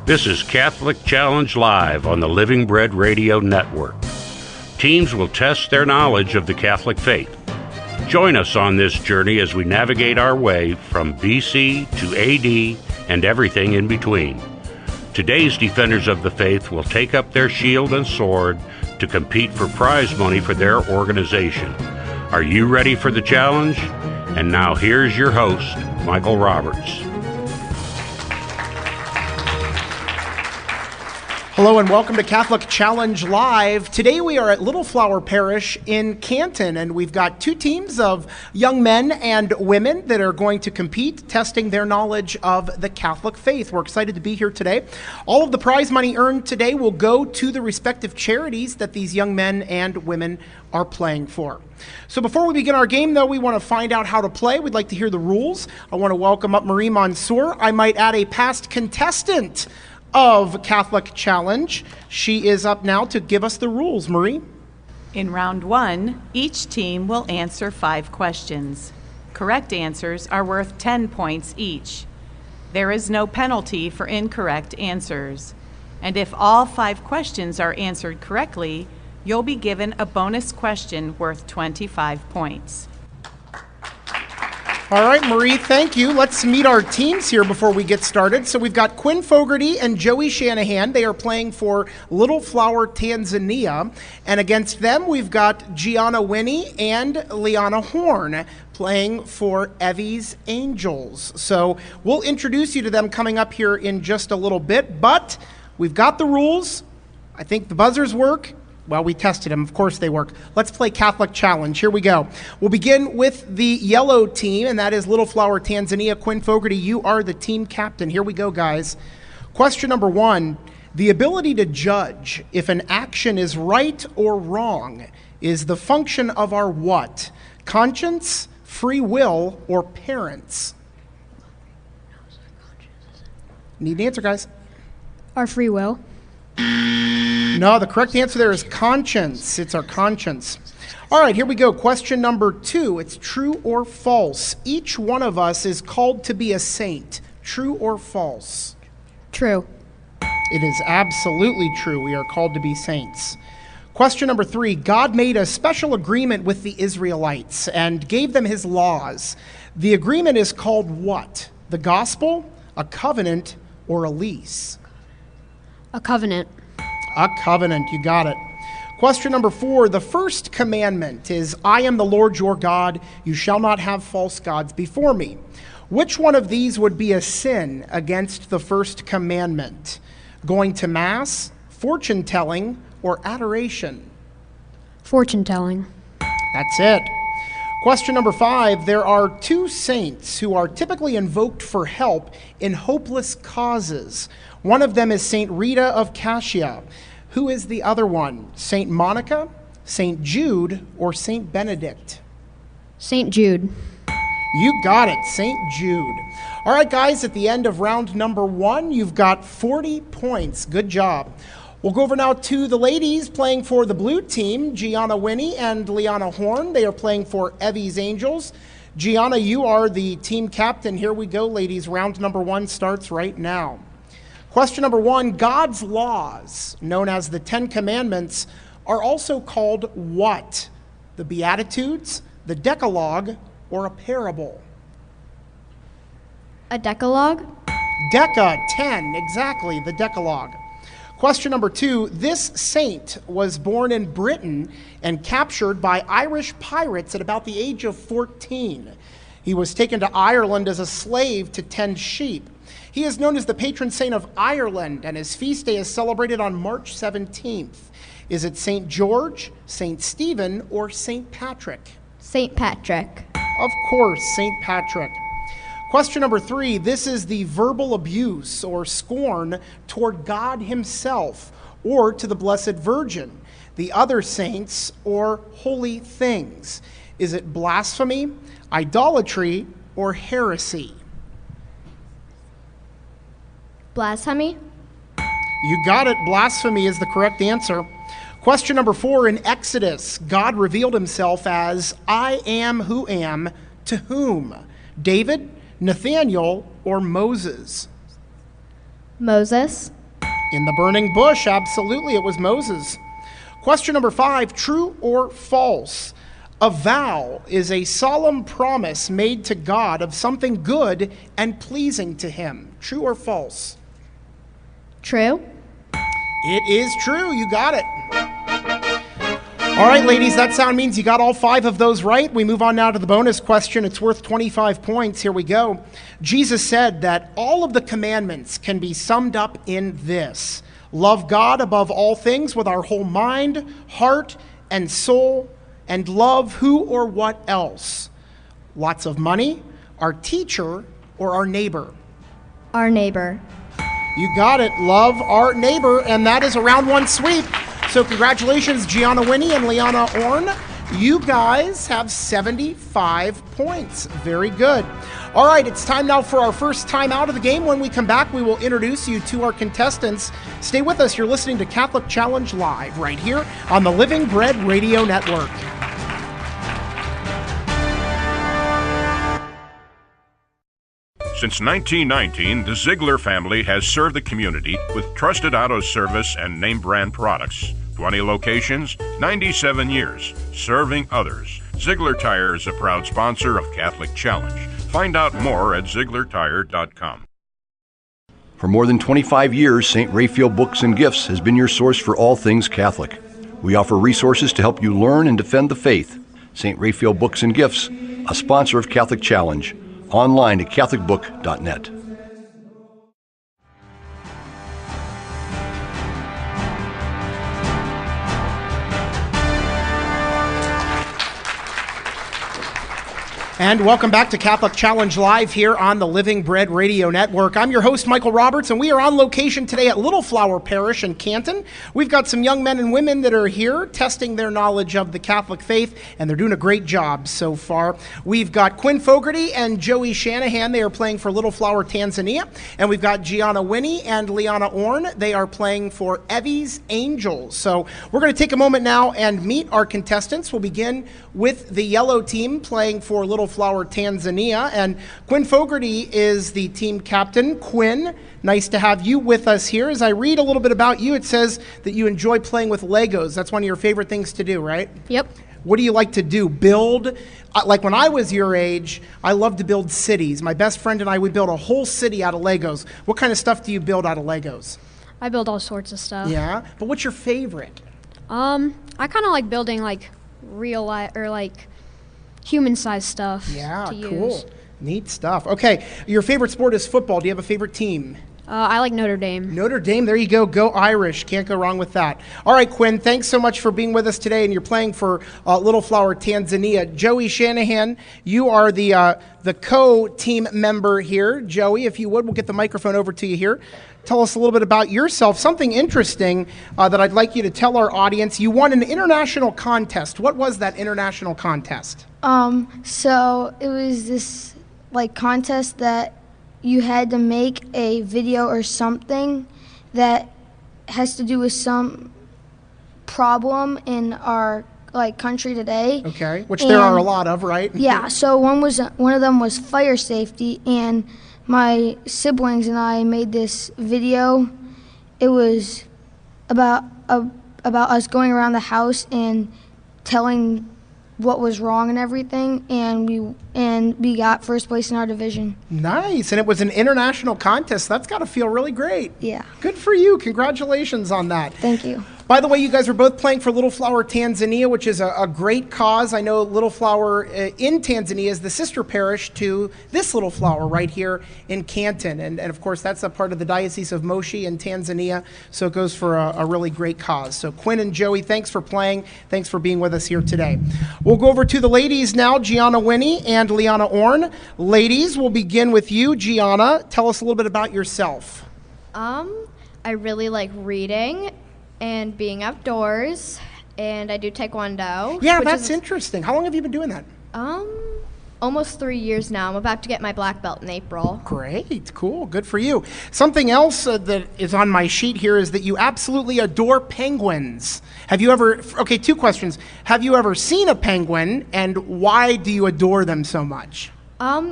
This is Catholic Challenge Live on the Living Bread Radio Network. Teams will test their knowledge of the Catholic faith. Join us on this journey as we navigate our way from BC to AD and everything in between. Today's defenders of the faith will take up their shield and sword to compete for prize money for their organization. Are you ready for the challenge? And now here's your host, Michael Roberts. Hello and welcome to Catholic Challenge Live. Today we are at Little Flower Parish in Canton, and we've got two teams of young men and women that are going to compete, testing their knowledge of the Catholic faith. We're excited to be here today. All of the prize money earned today will go to the respective charities that these young men and women are playing for. So before we begin our game, though, we want to find out how to play. We'd like to hear the rules. I want to welcome up Marie Mansour. I might add a past contestant of Catholic Challenge. She is up now to give us the rules. Marie? In round one, each team will answer 5 questions. Correct answers are worth 10 points each. There is no penalty for incorrect answers. And if all 5 questions are answered correctly, you'll be given a bonus question worth 25 points. All right, Marie, thank you. Let's meet our teams here before we get started. So we've got Quinn Fogarty and Joey Shanahan. They are playing for Little Flower, Tanzania. And against them, we've got Gianna Winnie and Liana Horn playing for Evie's Angels. So we'll introduce you to them coming up here in just a little bit. But we've got the rules. I think the buzzers work. Well, we tested them. Of course they work. Let's play Catholic Challenge. Here we go. We'll begin with the yellow team, and that is Little Flower, Tanzania. Quinn Fogarty, you are the team captain. Here we go, guys. Question number 1. The ability to judge if an action is right or wrong is the function of our what? Conscience, free will, or parents? Need an answer, guys. Our free will. No, the correct answer there is conscience. It's our conscience. All right, here we go. Question number 2. It's true or false. Each one of us is called to be a saint. True or false? True. It is absolutely true. We are called to be saints. Question number 3. God made a special agreement with the Israelites and gave them his laws. The agreement is called what? The gospel, a covenant, or a lease? A covenant. A covenant, you got it. Question number 4, the first commandment is, I am the Lord your God, you shall not have false gods before me. Which one of these would be a sin against the first commandment? Going to Mass, fortune telling, or adoration? Fortune telling. That's it. Question number 5, there are 2 saints who are typically invoked for help in hopeless causes. One of them is Saint Rita of Cascia. Who is the other one? Saint Monica, Saint Jude, or Saint Benedict? St. Jude. You got it, Saint Jude. All right, guys, at the end of round number 1, you've got 40 points. Good job. We'll go over now to the ladies playing for the blue team, Gianna Winnie and Liana Horn. They are playing for Evie's Angels. Gianna, you are the team captain. Here we go, ladies. Round number 1 starts right now. Question number 1, God's laws, known as the 10 Commandments, are also called what? The Beatitudes, the Decalogue, or a parable? A decalogue? Deca, 10, exactly, the Decalogue. Question number 2, this saint was born in Britain and captured by Irish pirates at about the age of 14. He was taken to Ireland as a slave to tend sheep. He is known as the patron saint of Ireland, and his feast day is celebrated on March 17th. Is it St. George, St. Stephen, or St. Patrick? St. Patrick. Of course, St. Patrick. Question number 3, this is the verbal abuse or scorn toward God himself or to the Blessed Virgin, the other saints, or holy things. Is it blasphemy, idolatry, or heresy? Blasphemy? You got it. Blasphemy is the correct answer. Question number 4, in Exodus, God revealed himself as, I am who am, to whom? David, Nathaniel, or Moses? Moses. In the burning bush, absolutely, it was Moses. Question number 5, true or false? A vow is a solemn promise made to God of something good and pleasing to him. True or false? True. It is true. You got it. All right, ladies, that sound means you got all 5 of those right. We move on now to the bonus question. It's worth 25 points. Here we go. Jesus said that all of the commandments can be summed up in this: love God above all things with our whole mind, heart, and soul, and love who or what else? Lots of money, our teacher, or our neighbor? Our neighbor. You got it. Love our neighbor, and that is a round 1 sweep. So congratulations, Gianna Winnie and Liana Orn. You guys have 75 points. Very good. All right, it's time now for our first time out of the game. When we come back, we will introduce you to our contestants. Stay with us. You're listening to Catholic Challenge Live right here on the Living Bread Radio Network. Since 1919, the Ziegler family has served the community with trusted auto service and name brand products. 20 locations, 97 years, serving others. Ziegler Tire is a proud sponsor of Catholic Challenge. Find out more at ZieglerTire.com. For more than 25 years, St. Raphael Books and Gifts has been your source for all things Catholic. We offer resources to help you learn and defend the faith. St. Raphael Books and Gifts, a sponsor of Catholic Challenge. Online at catholicbook.net. And welcome back to Catholic Challenge Live here on the Living Bread Radio Network. I'm your host, Michael Roberts, and we are on location today at Little Flower Parish in Canton. We've got some young men and women that are here testing their knowledge of the Catholic faith, and they're doing a great job so far. We've got Quinn Fogarty and Joey Shanahan. They are playing for Little Flower, Tanzania. And we've got Gianna Winnie and Liana Orn. They are playing for Evie's Angels. So we're going to take a moment now and meet our contestants. We'll begin with the yellow team playing for Little Flower, Tanzania, and Quinn Fogarty is the team captain. Quinn, nice to have you with us here. As I read a little bit about you, it says that you enjoy playing with Legos. That's one of your favorite things to do, right? Yep. What do you like to do? Build? Like when I was your age, I loved to build cities. My best friend and I would build a whole city out of Legos. What kind of stuff do you build out of Legos? I build all sorts of stuff. Yeah? But what's your favorite? I kind of like building like real life or like human-sized stuff. Yeah, to cool. use. Neat stuff. Okay, your favorite sport is football. Do you have a favorite team? I like Notre Dame. Notre Dame, there you go. Go Irish. Can't go wrong with that. All right, Quinn, thanks so much for being with us today, and you're playing for Little Flower, Tanzania. Joey Shanahan, you are the co-team member here. Joey, if you would, we'll get the microphone over to you here. Tell us a little bit about yourself, something interesting that I'd like you to tell our audience. You won an international contest. What was that international contest? So it was this like contest that you had to make a video or something that has to do with some problem in our like country today. Okay, which there are a lot of, right? Yeah, so one of them was fire safety, and my siblings and I made this video. It was about us going around the house and telling what was wrong and everything, and we got first place in our division. Nice, and it was an international contest. That's got to feel really great. Yeah. Good for you. Congratulations on that. Thank you. By the way, you guys are both playing for Little Flower Tanzania, which is a great cause. I know Little Flower in Tanzania is the sister parish to this Little Flower right here in Canton. And of course, that's a part of the Diocese of Moshi in Tanzania, so it goes for a really great cause. So Quinn and Joey, thanks for playing. Thanks for being with us here today. We'll go over to the ladies now, Gianna Winnie and Liana Orn. Ladies, we'll begin with you. Gianna, tell us a little bit about yourself. I really like reading and being outdoors, and I do taekwondo. Yeah, that's interesting. How long have you been doing that? Almost 3 years now. I'm about to get my black belt in April. Great, cool, good for you. Something else that is on my sheet here is that you absolutely adore penguins. Have you ever, okay, 2 questions. Have you ever seen a penguin, and why do you adore them so much?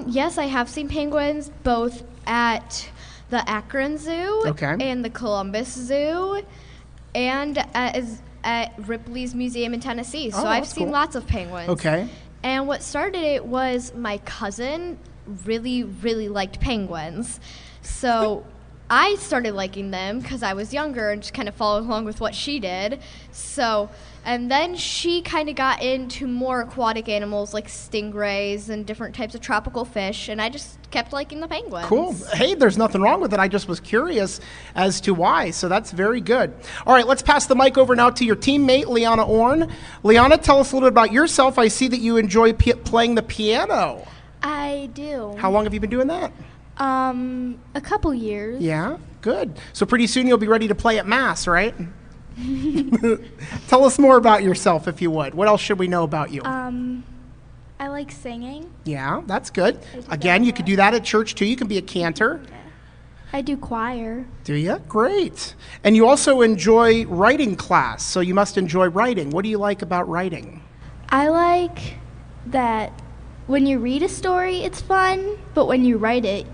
Yes, I have seen penguins both at the Akron Zoo and the Columbus Zoo and at Ripley's Museum in Tennessee. So I've seen lots of penguins. Okay. And what started it was my cousin really, really liked penguins. So I started liking them because I was younger and just kind of followed along with what she did. And then she kind of got into more aquatic animals like stingrays and different types of tropical fish, and I just kept liking the penguins. Cool. Hey, there's nothing wrong with it. I just was curious as to why, so that's very good. All right, let's pass the mic over now to your teammate, Liana Orn. Liana, tell us a little bit about yourself. I see that you enjoy playing the piano. I do. How long have you been doing that? A couple years. Yeah, good. So pretty soon you'll be ready to play at Mass, right? Tell us more about yourself, if you would. What else should we know about you? I like singing. Yeah, that's good. Again, you could do that at church, too. You can be a cantor. I do choir. Do you? Great. And you also enjoy writing class, so you must enjoy writing. What do you like about writing? I like that when you read a story, it's fun, but when you write it,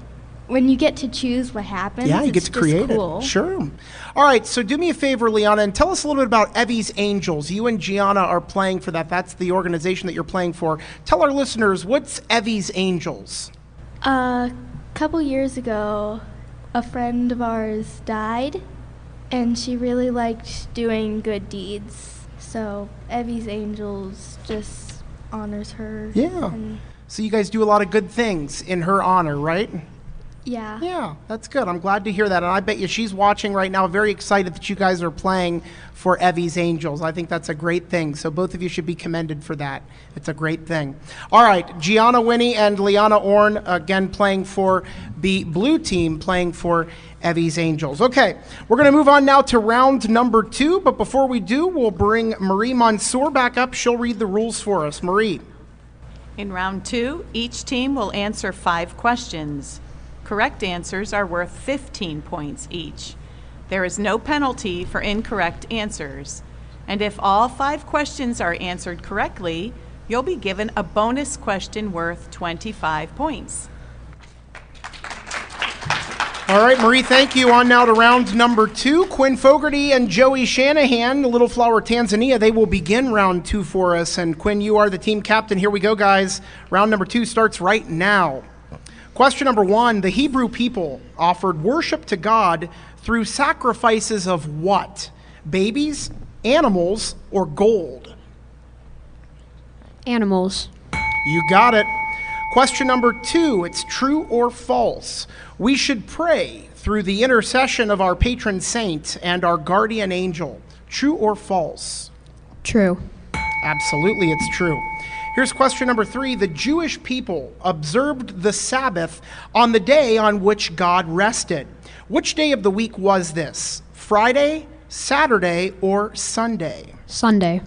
when you get to choose what happens, yeah, you get to create cool. it. Sure. All right, so do me a favor, Liana, and tell us a little bit about Evie's Angels. You and Gianna are playing for that. That's the organization that you're playing for. Tell our listeners, what's Evie's Angels? A couple years ago, a friend of ours died, and she really liked doing good deeds. So Evie's Angels just honors her. Yeah. So you guys do a lot of good things in her honor, right? Yeah. Yeah, that's good. I'm glad to hear that. And I bet you she's watching right now, very excited that you guys are playing for Evie's Angels. I think that's a great thing. So both of you should be commended for that. It's a great thing. All right, Gianna Winnie and Liana Orn, again, playing for the blue team, playing for Evie's Angels. Okay, we're going to move on now to round number 2. But before we do, we'll bring Marie Mansour back up. She'll read the rules for us. Marie. In round 2, each team will answer 5 questions. Correct answers are worth 15 points each. There is no penalty for incorrect answers. And if all 5 questions are answered correctly, you'll be given a bonus question worth 25 points. All right, Marie, thank you. On now to round number 2. Quinn Fogarty and Joey Shanahan, Little Flower, Tanzania, they will begin round 2 for us. And Quinn, you are the team captain. Here we go, guys. Round number 2 starts right now. Question number 1, the Hebrew people offered worship to God through sacrifices of what? Babies, animals, or gold? Animals. You got it. Question number 2, it's true or false. We should pray through the intercession of our patron saint and our guardian angel. True or false? True. Absolutely, it's true. Here's question number 3. The Jewish people observed the Sabbath on the day on which God rested. Which day of the week was this? Friday, Saturday, or Sunday? Sunday.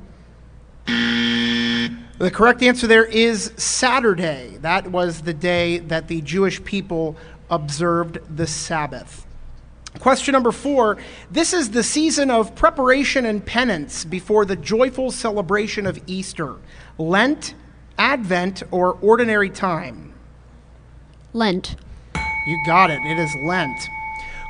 The correct answer there is Saturday. That was the day that the Jewish people observed the Sabbath. Question number 4. This is the season of preparation and penance before the joyful celebration of Easter. Lent, Advent, or ordinary time? Lent. You got it. It is Lent.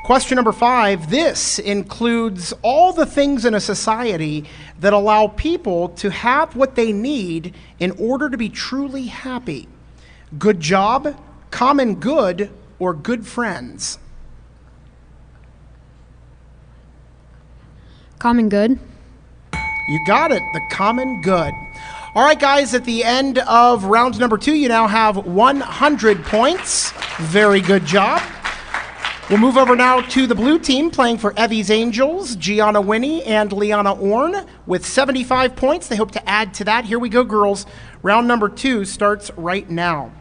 Question number 5. This includes all the things in a society that allow people to have what they need in order to be truly happy. Good job, common good, or good friends? Common good. You got it. The common good. All right, guys, at the end of round number 2, you now have 100 points. Very good job. We'll move over now to the blue team playing for Evie's Angels, Gianna Winnie and Liana Orn with 75 points. They hope to add to that. Here we go, girls. Round number 2 starts right now.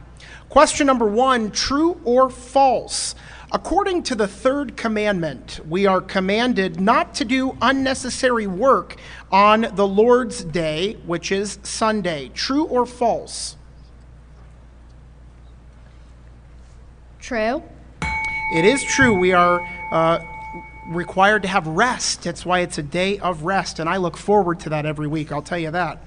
Question number 1, true or false? According to the 3rd commandment, we are commanded not to do unnecessary work on the Lord's Day, which is Sunday. True or false? True. It is true. We are required to have rest. That's why it's a day of rest, and I look forward to that every week, I'll tell you that.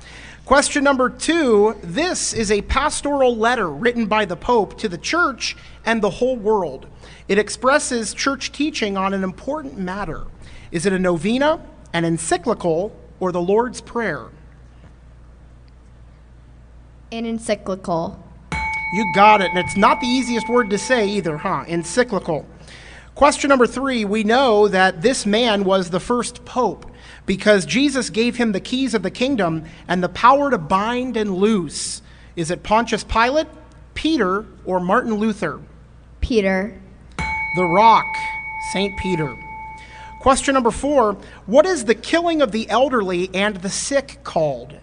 Question number 2, this is a pastoral letter written by the Pope to the church and the whole world. It expresses church teaching on an important matter. Is it a novena, an encyclical, or the Lord's Prayer? An encyclical. You got it, and it's not the easiest word to say either, huh? Encyclical. Question number 3, we know that this man was the first pope because Jesus gave him the keys of the kingdom and the power to bind and loose. Is it Pontius Pilate, Peter, or Martin Luther? Peter. The Rock, St. Peter. Question number 4, what is the killing of the elderly and the sick called?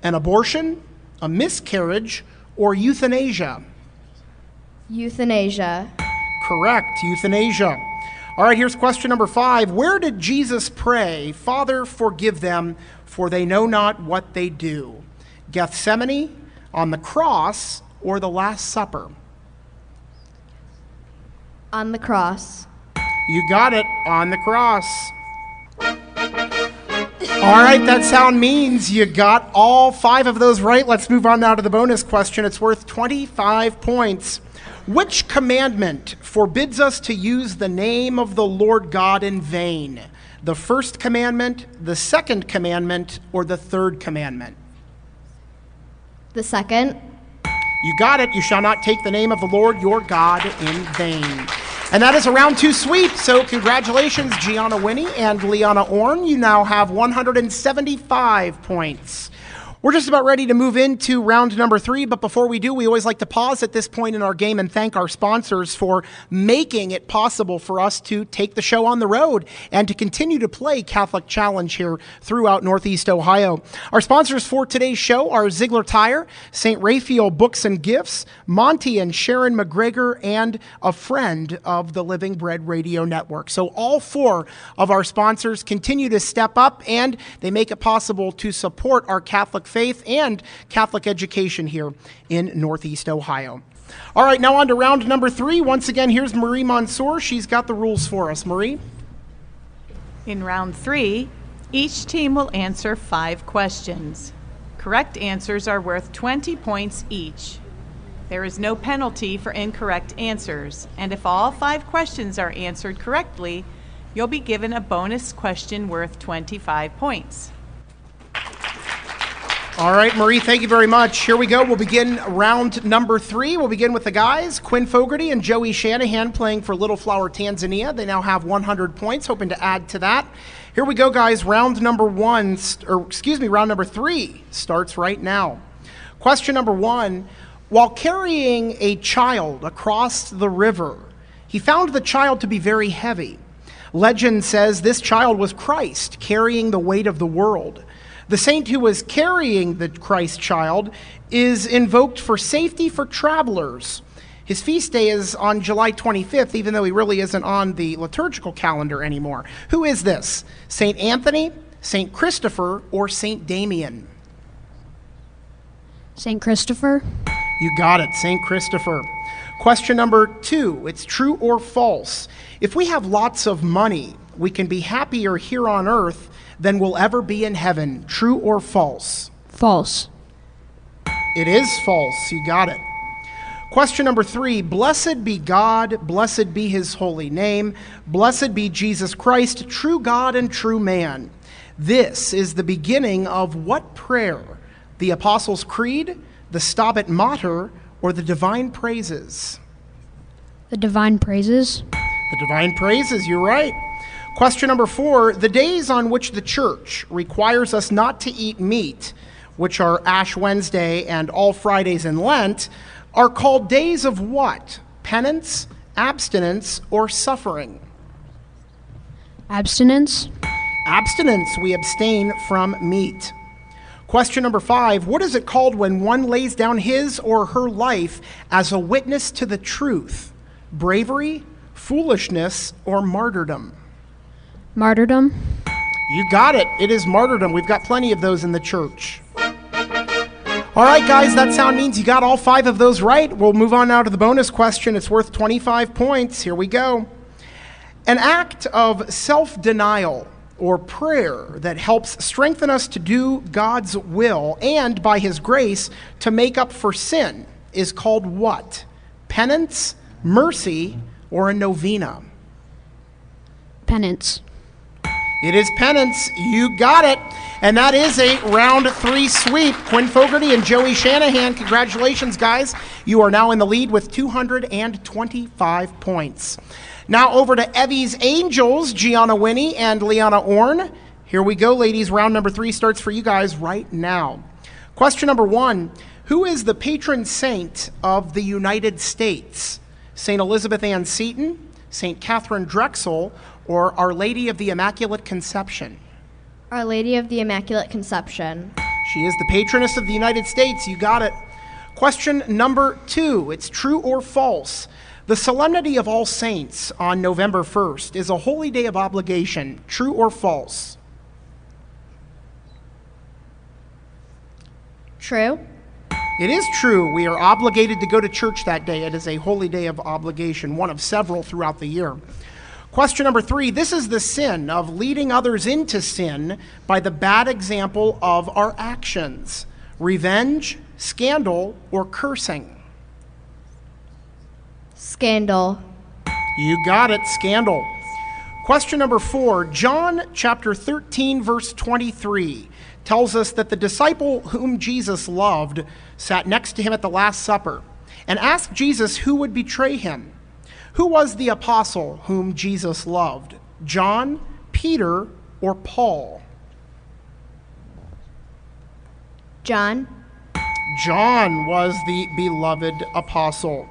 An abortion, a miscarriage, or euthanasia? Euthanasia. Correct, euthanasia. All right, here's question number 5. Where did Jesus pray, "Father, forgive them, for they know not what they do"? Gethsemane, on the cross, or the Last Supper? On the cross. You got it, on the cross. All right, that sound means you got all 5 of those right. Let's move on now to the bonus question. It's worth 25 points. Which commandment forbids us to use the name of the Lord God in vain? The first commandment, the second commandment, or the third commandment? The second. You got it. You shall not take the name of the Lord your God in vain. And that is a round 2 sweep. So congratulations, Gianna Winnie and Liana Orn. You now have 175 points. We're just about ready to move into round number 3, but before we do, we always like to pause at this point in our game and thank our sponsors for making it possible for us to take the show on the road and to continue to play Catholic Challenge here throughout Northeast Ohio. Our sponsors for today's show are Ziegler Tire, St. Raphael Books and Gifts, Monty and Sharon McGregor, and a friend of the Living Bread Radio Network. So all 4 of our sponsors continue to step up, and they make it possible to support our Catholic faith and Catholic education here in Northeast Ohio. All right, now on to round number 3. Once again, here's Marie Mansour. She's got the rules for us. Marie? In round 3, each team will answer 5 questions. Correct answers are worth 20 points each. There is no penalty for incorrect answers, and if all 5 questions are answered correctly, you'll be given a bonus question worth 25 points. All right, Marie, thank you very much. Here we go. We'll begin round number 3. We'll begin with the guys, Quinn Fogarty and Joey Shanahan playing for Little Flower, Tanzania. They now have 100 points, hoping to add to that. Here we go, guys. Round number 3 starts right now. Question number 1, while carrying a child across the river, he found the child to be very heavy. Legend says this child was Christ, carrying the weight of the world. The saint who was carrying the Christ child is invoked for safety for travelers. His feast day is on July 25th, even though he really isn't on the liturgical calendar anymore. Who is this? St. Anthony, St. Christopher, or St. Damien? St. Christopher. You got it, St. Christopher. Question number 2, it's true or false. If we have lots of money, we can be happier here on earth than we'll ever be in heaven. True or false? False. It is false. You got it. Question number 3, blessed be God, blessed be his holy name, blessed be Jesus Christ, true God and true man. This is the beginning of what prayer? The Apostles' Creed, the Stabat Mater, or the Divine Praises? The Divine Praises. The Divine Praises, you're right. Question number 4, the days on which the church requires us not to eat meat, which are Ash Wednesday and all Fridays in Lent, are called days of what? Penance, abstinence, or suffering? Abstinence. Abstinence, we abstain from meat. Question number 5, what is it called when one lays down his or her life as a witness to the truth? Bravery, foolishness, or martyrdom? Martyrdom. You got it. It is martyrdom. We've got plenty of those in the church. All right, guys, that sound means you got all 5 of those right. We'll move on now to the bonus question. It's worth 25 points. Here we go. An act of self-denial or prayer that helps strengthen us to do God's will and, by His grace, to make up for sin is called what? Penance, mercy, or a novena? Penance. It is penance. You got it. And that is a round 3 sweep. Quinn Fogarty and Joey Shanahan, congratulations, guys. You are now in the lead with 225 points. Now over to Evie's Angels, Gianna Winnie and Liana Orn. Here we go, ladies. Round number 3 starts for you guys right now. Question number 1. Who is the patron saint of the United States? St. Elizabeth Ann Seton, St. Catherine Drexel, or Our Lady of the Immaculate Conception? Our Lady of the Immaculate Conception. She is the patroness of the United States. You got it. Question number 2. It's true or false. The Solemnity of All Saints on November 1st is a holy day of obligation. True or false? True. It is true. We are obligated to go to church that day. It is a holy day of obligation, one of several throughout the year. Question number 3. This is the sin of leading others into sin by the bad example of our actions. Revenge, scandal, or cursing? Scandal. You got it, scandal. Question number 4. John chapter 13, verse 23 tells us that the disciple whom Jesus loved sat next to him at the Last Supper and asked Jesus who would betray him. Who was the apostle whom Jesus loved? John, Peter, or Paul? John. John was the beloved apostle.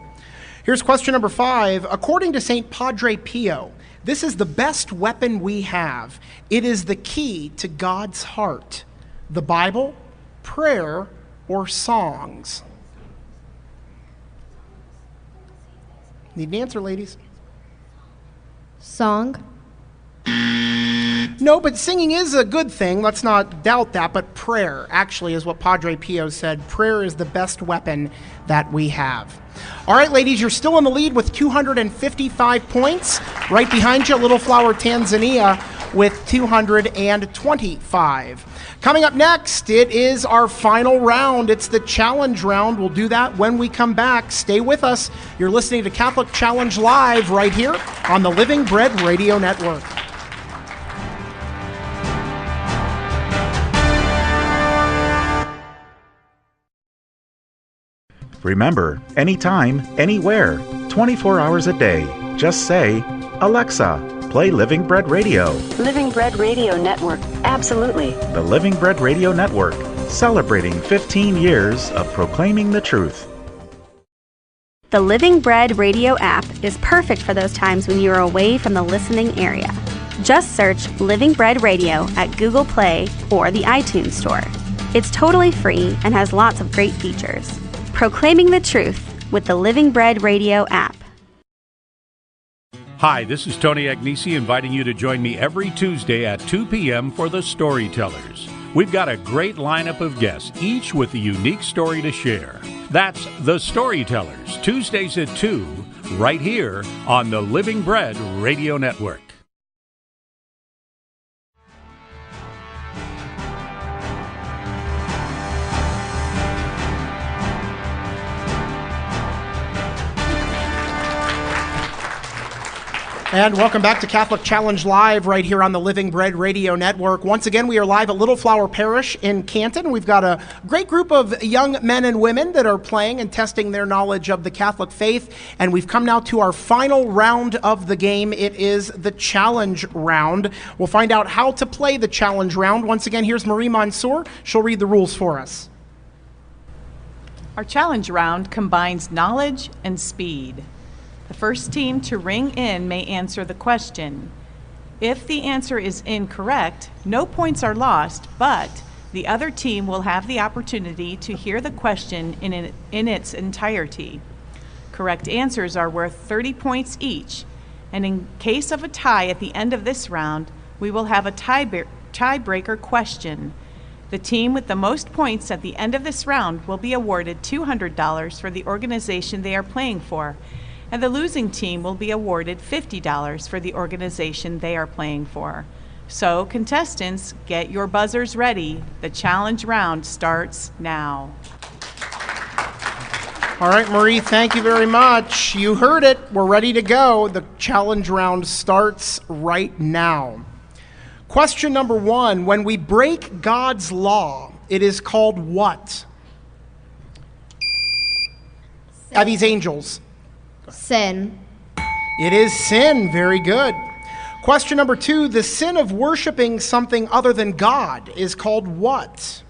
Here's question number 5. According to St. Padre Pio, this is the best weapon we have. It is the key to God's heart. The Bible, prayer, or songs? Need an answer, ladies? Song. No, but singing is a good thing. Let's not doubt that. But prayer actually is what Padre Pio said. Prayer is the best weapon that we have. All right, ladies, you're still in the lead with 255 points. Right behind you, Little Flower, Tanzania with 225. Coming up next, it is our final round. It's the challenge round. We'll do that when we come back. Stay with us. You're listening to Catholic Challenge Live right here on the Living Bread Radio Network. Remember, anytime, anywhere, 24 hours a day. Just say, Alexa, play Living Bread Radio. Living Bread Radio Network. Absolutely. The Living Bread Radio Network, celebrating 15 years of proclaiming the truth. The Living Bread Radio app is perfect for those times when you are away from the listening area. Just search Living Bread Radio at Google Play or the iTunes Store. It's totally free and has lots of great features. Proclaiming the truth with the Living Bread Radio app. Hi, this is Tony Agnesi inviting you to join me every Tuesday at 2 p.m. for The Storytellers. We've got a great lineup of guests, each with a unique story to share. That's The Storytellers, Tuesdays at 2, right here on the Living Bread Radio Network. And welcome back to Catholic Challenge Live right here on the Living Bread Radio Network. Once again, we are live at Little Flower Parish in Canton. We've got a great group of young men and women that are playing and testing their knowledge of the Catholic faith. And we've come now to our final round of the game. It is the challenge round. We'll find out how to play the challenge round. Once again, here's Marie Mansour. She'll read the rules for us. Our challenge round combines knowledge and speed. The first team to ring in may answer the question. If the answer is incorrect, no points are lost, but the other team will have the opportunity to hear the question in its entirety. Correct answers are worth 30 points each, and in case of a tie at the end of this round, we will have a tiebreaker question. The team with the most points at the end of this round will be awarded $200 for the organization they are playing for, and the losing team will be awarded $50 for the organization they are playing for. So, contestants, get your buzzers ready. The challenge round starts now. All right, Marie, thank you very much. You heard it. We're ready to go. The challenge round starts right now. Question number 1. When we break God's law, it is called what? Evie's Angels. Sin. It is sin. Very good. Question number 2. The sin of worshiping something other than God is called what?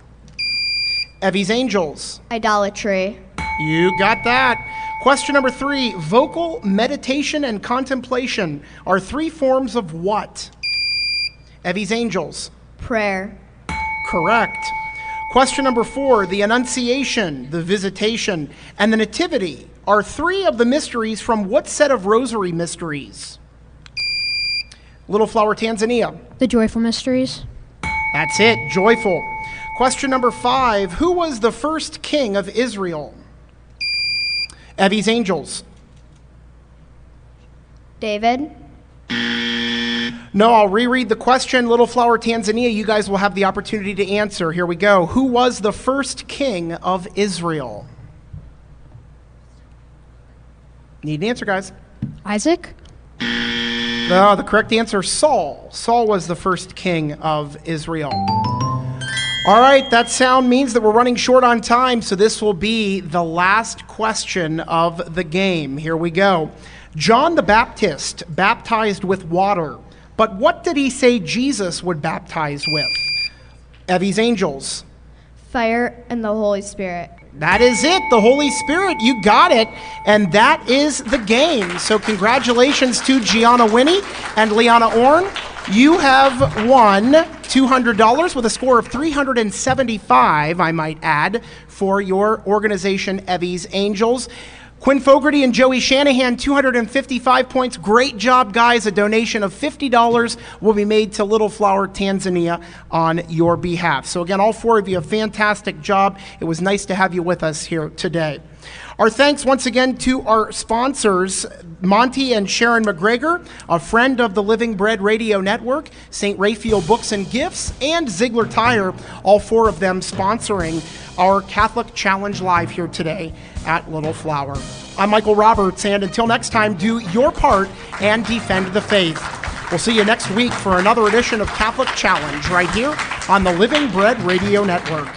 Evie's Angels. Idolatry. You got that. Question number 3. Vocal meditation and contemplation are 3 forms of what? Evie's Angels. Prayer. Correct. Question number 4. The Annunciation, the Visitation, and the Nativity are 3 of the mysteries from what set of rosary mysteries? Little Flower, Tanzania. The Joyful Mysteries. That's it, joyful. Question number 5. Who was the first king of Israel? Evie's Angels. David. No, I'll reread the question. Little Flower, Tanzania, you guys will have the opportunity to answer. Here we go. Who was the first king of Israel? Need an answer, guys. Isaac. No, the correct answer, Saul. Saul was the first king of Israel. All right, that sound means that we're running short on time, so this will be the last question of the game. Here we go. John the Baptist baptized with water, but what did he say Jesus would baptize with? Evie's Angels. Fire and the Holy Spirit. That is it, the Holy Spirit. You got it. And that is the game. So congratulations to Gianna Winnie and Liana Orn. You have won $200 with a score of 375, I might add, for your organization, Evie's Angels. Quinn Fogarty and Joey Shanahan, 255 points. Great job, guys. A donation of $50 will be made to Little Flower, Tanzania on your behalf. So again, all 4 of you, a fantastic job. It was nice to have you with us here today. Our thanks once again to our sponsors, Monty and Sharon McGregor, a friend of the Living Bread Radio Network, St. Raphael Books and Gifts, and Ziegler Tire, all 4 of them sponsoring our Catholic Challenge Live here today at Little Flower. I'm Michael Roberts, and until next time, do your part and defend the faith. We'll see you next week for another edition of Catholic Challenge right here on the Living Bread Radio Network.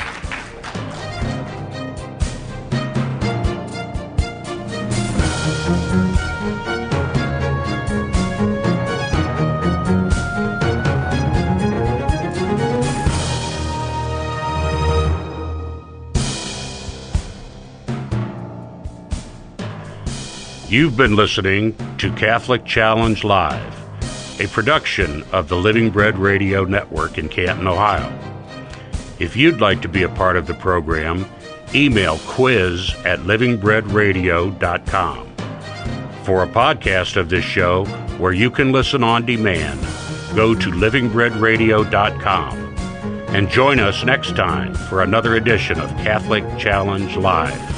You've been listening to Catholic Challenge Live, a production of the Living Bread Radio Network in Canton, Ohio. If you'd like to be a part of the program, email quiz@livingbreadradio.com. For a podcast of this show where you can listen on demand, go to livingbreadradio.com and join us next time for another edition of Catholic Challenge Live.